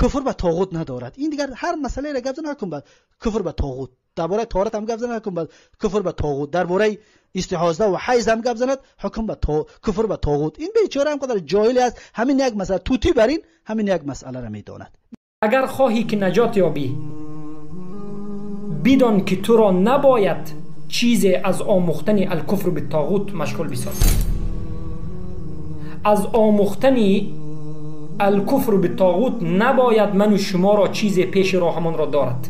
کفر به طاغوت ندارد. این دیگر هر مسئله را گفت نکن بعد کفر به طاغوت. درباره طهارت هم گفت نکن بعد کفر به طاغوت. درباره استحاضه و حیض هم گفت زند حکم به کفر به طاغوت. این بیچاره هم قدر جاهلی است، همین یک مسئله توتی برین همین یک مسئله را میداند. اگر خواهی که نجات یابی بدان که تو را نباید چیزی از آموختن الکفر بالطاغوت مشغول بسازی. از آموختن الکفر بالطاغوت نباید من و شما را چیزی پیش راهمان را دارد.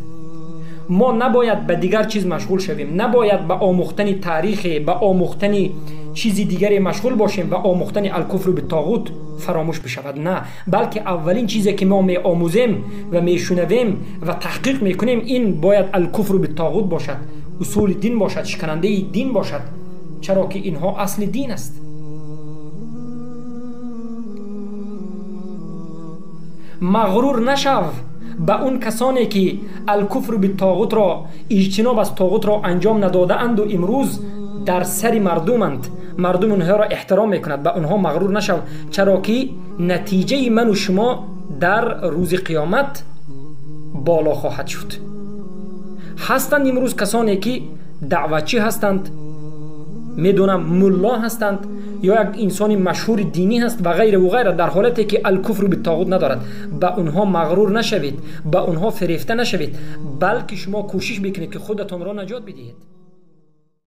ما نباید به دیگر چیز مشغول شویم، نباید به آموختن تاریخ، به آموختن چیزی دیگری مشغول باشیم و آموختن الکفر بالطاغوت فراموش بشود. نه، بلکه اولین چیزی که ما می آموزیم و می شنویم و تحقیق می کنیم این باید الکفر بالطاغوت باشد، اصول دین باشد، شکننده دین باشد، چرا که اینها اصل دین است. مغرور نشو به اون کسانی که الکفر بالطاغوت را، اجتناب از طاغوت را انجام نداده اند و امروز در سر مردمند، مردم اونها را احترام میکند. به اونها مغرور نشو، چرا که نتیجه من و شما در روز قیامت بالا خواهد شد. هستند امروز کسانی که دعوتچی هستند، میدونم ملا هستند یا یک انسان مشهور دینی هست و غیره و غیره، در حالتی که الکفر بالطاغوت ندارد. به اونها مغرور نشوید، به اونها فریفته نشوید، بلکه شما کوشش بکنید که خودتان را نجات بدهید.